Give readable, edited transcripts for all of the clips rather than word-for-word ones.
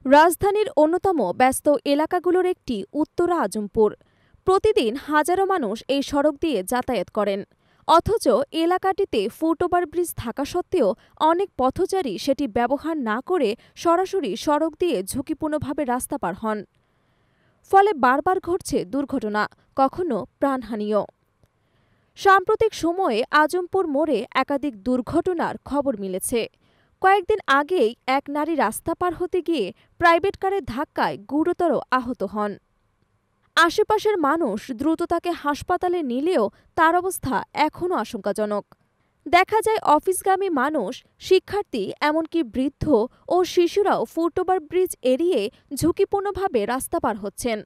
রাজধানীর অন্যতম ব্যস্ত এলাকাগুলোর একটি উত্তরা আজমপুর। প্রতিদিন হাজারো মানুষ এই সড়ক দিয়ে যাতায়াত করেন, অথচ এলাকাটিতে ফুটওভার ব্রিজ থাকা সত্ত্বেও অনেক পথচারী সেটি ব্যবহার না করে সরাসরি সড়ক দিয়ে ঝুঁকিপূর্ণভাবে রাস্তা পার হন। ফলে বারবার ঘটছে দুর্ঘটনা, কখনো প্রাণহানিও। সাম্প্রতিক সময়ে আজমপুর মোড়ে একাধিক দুর্ঘটনার খবর মিলেছে। কয়েকদিন আগেই এক নারী রাস্তা পার হতে গিয়ে প্রাইভেট কারের ধাক্কায় গুরুতর আহত হন। আশেপাশের মানুষ দ্রুত তাকে হাসপাতালে নিলেও তার অবস্থা এখনও আশঙ্কাজনক। দেখা যায় অফিসগামী মানুষ, শিক্ষার্থী, এমনকি বৃদ্ধ ও শিশুরাও ফুটওভার ব্রিজ এড়িয়ে ঝুঁকিপূর্ণভাবে রাস্তা পার হচ্ছেন।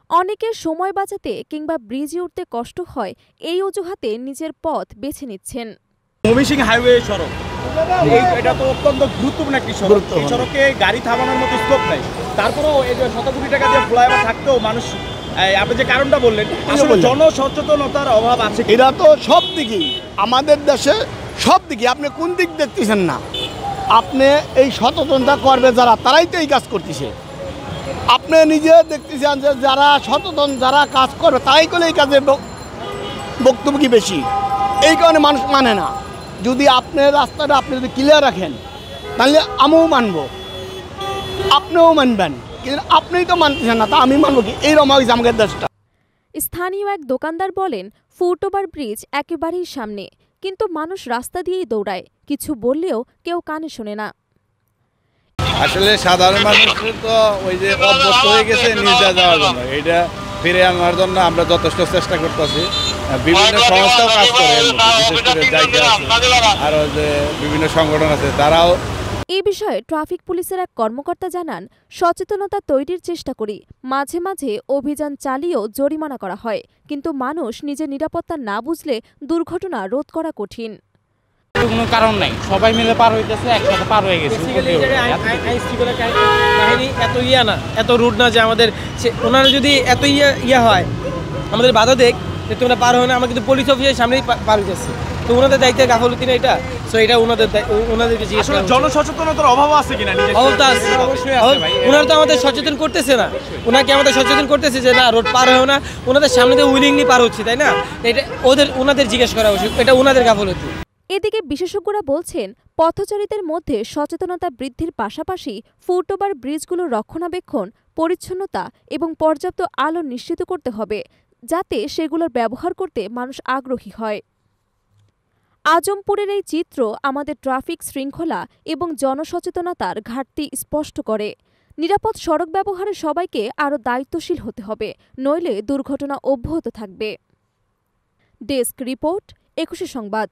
অনেকের সময় বাঁচাতে কিংবা ব্রিজে উঠতে কষ্ট হয় এই অজুহাতে নিজের পথ বেছে নিচ্ছেন। ময়মনসিংহ হাইওয়ে সড়ক, এটা তো অত্যন্ত গুরুত্বপূর্ণ একটি সড়ক। এই সড়কে গাড়ি থামানোর মতো স্কোপ নাই। তারপরেও এই যে শত কোটি টাকা দিয়ে ফ্লাইওভার থাকতেও মানুষ, আপনি যে কারণটা বললেন, আসলে জনসচেতনতার অভাব আছে। এটা তো সব দিকেই, আমাদের দেশে সব দিকে। আপনি কোন দিক দেখতেছেন না? আপনি এই সচেতনতা করবে যারা, তারাই তো এই কাজ করতেছে। আপনি নিজে দেখতেছেন যে যারা সচেতন, যারা কাজ করবে, তারাই করলে এই কাজের বক্তব্য কি বেশি। এই কারণে মানুষ মানে না। যদি আপনার রাস্তাটা আপনি যদি ক্লিয়ার রাখেন, তাহলে আমিও মানব, আপনিও মানবেন। কিন্তু আপনিই তো মানতেছেন না, তা আমি মানব কি? এইরকম হয়েছে আমাদের দেশটা। স্থানীয় এক দোকানদার বলেন, ফুটওভার ব্রিজ একেবারেই সামনে, কিন্তু মানুষ রাস্তা দিয়েই দৌড়ায়, কিছু বললেও কেউ কানে শোনে না। আসলে সাধারণ মানুষ তো ওই যে অভ্যস্ত হয়ে গেছে নির্যা যাওয়ার জন্য, এটা ফিরে আনার জন্য আমরা যথেষ্ট চেষ্টা করতেছি। বিভিন্ন সংস্থাও কাজ করে, বিশেষ করে জায়গা আছে, আরও যে বিভিন্ন সংগঠন আছে, তারাও। এই বিষয়ে ট্রাফিক পুলিশের এক কর্মকর্তা জানান, সচেতনতা তৈরির চেষ্টা করি, মাঝে মাঝে অভিযান চালিয়েও জরিমানা করা হয়, কিন্তু মানুষ নিজের নিরাপত্তা না বুঝলে দুর্ঘটনা রোধ করা কঠিন। কোনো কারণ নাই, সবাই মিলে পার হইতেছে, একসাথে পার হয়ে গেছে। এত না, এত রুট না যে আমাদের ওনারা যদি এত ইয়া হয়, আমাদের বাধা দেখ যে তোমরা পার হয় না, আমরা কিন্তু পুলিশ অফিসের সামনেই পার হইতেছি। তো ওনাদের দায়িত্বের গাফলতি না এটা, সো এটা ওনাদেরকে জিজ্ঞেস করা। জনসচেতনতার অভাব আছে কিনা? অবস্থা আছে, ওনারা তো আমাদের সচেতন করতেছে না। ওনাকে আমাদের সচেতন করতেছে যে না, রোড পার হয় না, ওনাদের সামনে দিয়ে উইলিংলি পার হচ্ছে, তাই না? এটা ওনাদের জিজ্ঞেস করা উচিত, এটা ওনাদের গাফলতি। এদিকে বিশেষজ্ঞরা বলছেন, পথচারীদের মধ্যে সচেতনতা বৃদ্ধির পাশাপাশি ফুটওভার ব্রিজগুলোর রক্ষণাবেক্ষণ, পরিচ্ছন্নতা এবং পর্যাপ্ত আলো নিশ্চিত করতে হবে, যাতে সেগুলোর ব্যবহার করতে মানুষ আগ্রহী হয়। আজমপুরের এই চিত্র আমাদের ট্রাফিক শৃঙ্খলা এবং জনসচেতনতার ঘাটতি স্পষ্ট করে। নিরাপদ সড়ক ব্যবহারে সবাইকে আরও দায়িত্বশীল হতে হবে, নইলে দুর্ঘটনা অব্যাহত থাকবে। ডেস্ক রিপোর্ট, 21 সংবাদ।